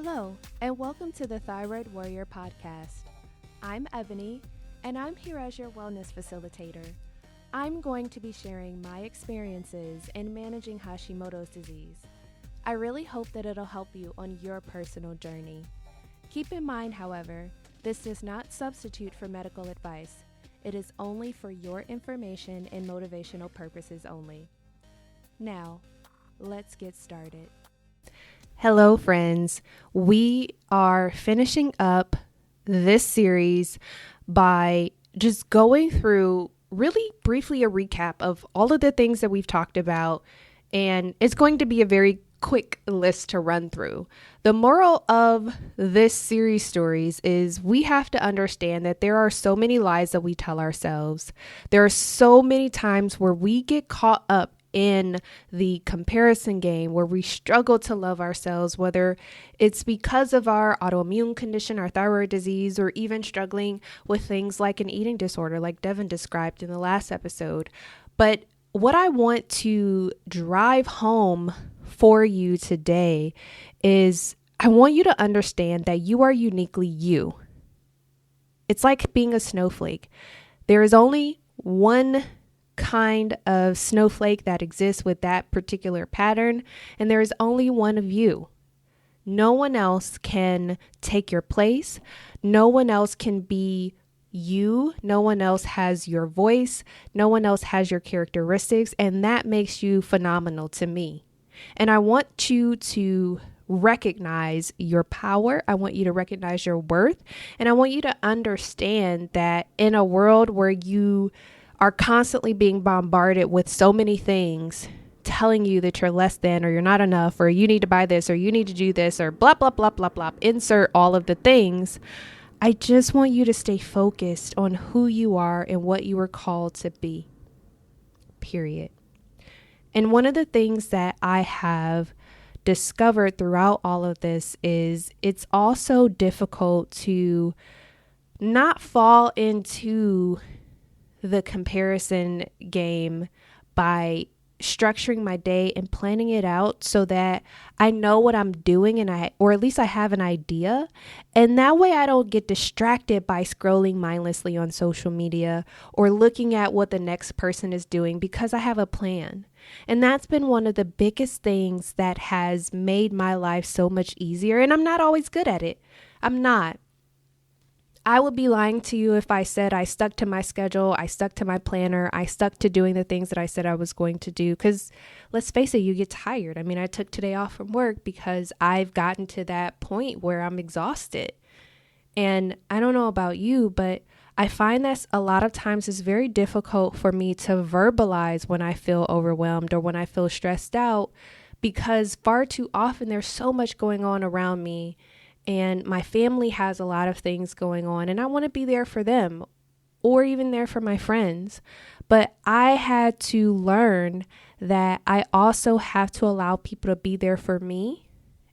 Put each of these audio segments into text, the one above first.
Hello, and welcome to the Thyroid Warrior podcast. I'm Ebony, and I'm here as your wellness facilitator. I'm going to be sharing my experiences in managing Hashimoto's disease. I really hope that it'll help you on your personal journey. Keep in mind, however, this does not substitute for medical advice. It is only for your information and motivational purposes only. Now, let's get started. Hello, friends. We are finishing up this series by just going through really briefly a recap of all of the things that we've talked about, and it's going to be a very quick list to run through. The moral of this series stories is we have to understand that there are so many lies that we tell ourselves. There are so many times where we get caught up in the comparison game where we struggle to love ourselves, whether it's because of our autoimmune condition, our thyroid disease, or even struggling with things like an eating disorder, like Devin described in the last episode. But what I want to drive home for you today is I want you to understand that you are uniquely you. It's like being a snowflake. There is only one kind of snowflake that exists with that particular pattern, and there is only one of you. No one else can take your place. No one else can be you. No one else has your voice. No one else has your characteristics, and that makes you phenomenal to me. And I want you to recognize your power. I want you to recognize your worth, and I want you to understand that in a world where you are constantly being bombarded with so many things telling you that you're less than, or you're not enough, or you need to buy this, or you need to do this, or blah, blah, blah, blah, blah, insert all of the things. I just want you to stay focused on who you are and what you were called to be, period. And one of the things that I have discovered throughout all of this is it's also difficult to not fall into the comparison game by structuring my day and planning it out so that I know what I'm doing or at least I have an idea. And that way I don't get distracted by scrolling mindlessly on social media or looking at what the next person is doing because I have a plan. And that's been one of the biggest things that has made my life so much easier. And I'm not always good at it. I'm not. I would be lying to you if I said I stuck to my schedule, I stuck to my planner, I stuck to doing the things that I said I was going to do. Because let's face it, you get tired. I mean, I took today off from work because I've gotten to that point where I'm exhausted. And I don't know about you, but I find that a lot of times it's very difficult for me to verbalize when I feel overwhelmed or when I feel stressed out, because far too often there's so much going on around me. And my family has a lot of things going on, and I want to be there for them or even there for my friends. But I had to learn that I also have to allow people to be there for me,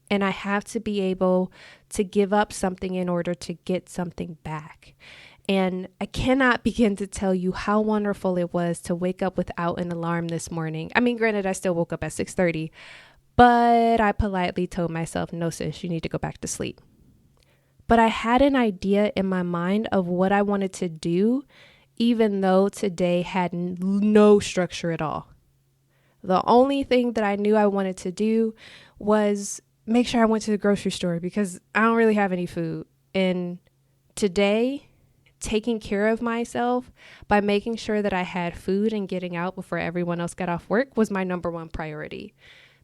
and I have to be able to give up something in order to get something back. And I cannot begin to tell you how wonderful it was to wake up without an alarm this morning. I mean, granted, I still woke up at 6:30. But I politely told myself, no, sis, you need to go back to sleep. But I had an idea in my mind of what I wanted to do, even though today had no structure at all. The only thing that I knew I wanted to do was make sure I went to the grocery store because I don't really have any food. And today, taking care of myself by making sure that I had food and getting out before everyone else got off work was my number one priority.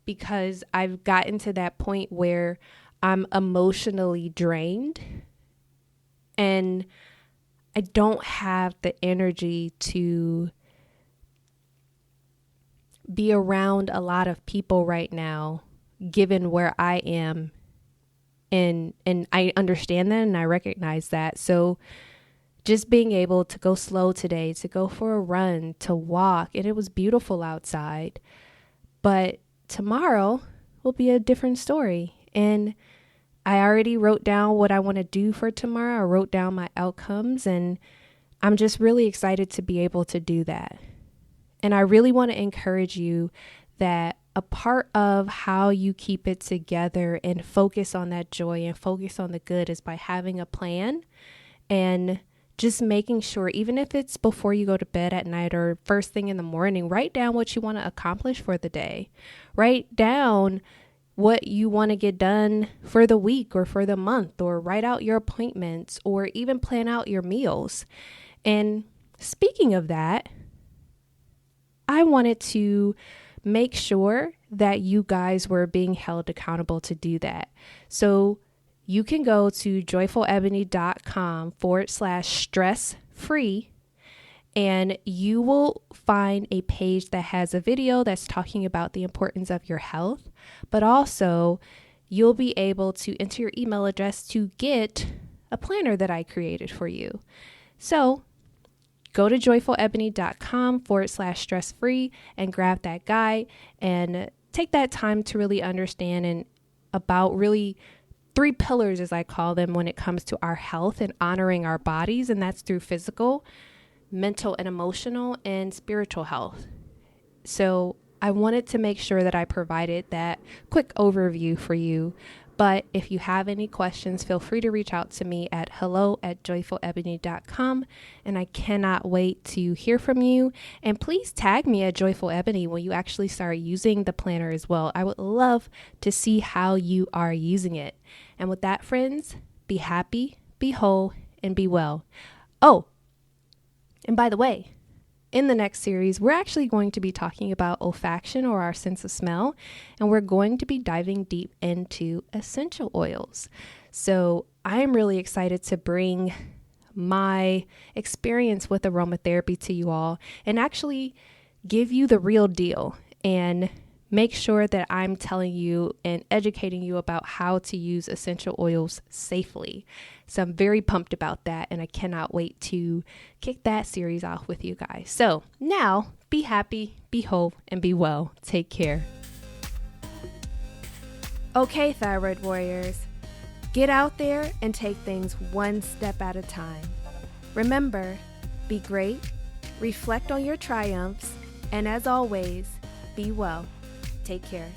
Because I've gotten to that point where I'm emotionally drained and I don't have the energy to be around a lot of people right now, given where I am. And I understand that and I recognize that. So just being able to go slow today, to go for a run, to walk, and it was beautiful outside. But tomorrow will be a different story. And I already wrote down what I want to do for tomorrow. I wrote down my outcomes, and I'm just really excited to be able to do that. And I really want to encourage you that a part of how you keep it together and focus on that joy and focus on the good is by having a plan and just making sure, even if it's before you go to bed at night or first thing in the morning, write down what you want to accomplish for the day. Write down what you want to get done for the week or for the month, or write out your appointments, or even plan out your meals. And speaking of that, I wanted to make sure that you guys were being held accountable to do that. So you can go to joyfulebony.com/stress-free, and you will find a page that has a video that's talking about the importance of your health, but also you'll be able to enter your email address to get a planner that I created for you. So go to joyfulebony.com/stress-free and grab that guide and take that time to really understand and about really 3 pillars, as I call them, when it comes to our health and honoring our bodies. And that's through physical, mental and emotional, and spiritual health. So I wanted to make sure that I provided that quick overview for you. But if you have any questions, feel free to reach out to me at hello@joyfulebony.com. And I cannot wait to hear from you. And please tag me at Joyful Ebony when you actually start using the planner as well. I would love to see how you are using it. And with that, friends, be happy, be whole, and be well. Oh, and by the way, in the next series, we're actually going to be talking about olfaction, or our sense of smell, and we're going to be diving deep into essential oils. So I'm really excited to bring my experience with aromatherapy to you all and actually give you the real deal and make sure that I'm telling you and educating you about how to use essential oils safely. So I'm very pumped about that, and I cannot wait to kick that series off with you guys. So now, be happy, be whole, and be well. Take care. Okay, thyroid warriors, get out there and take things one step at a time. Remember, be great, reflect on your triumphs, and as always, be well. Take care.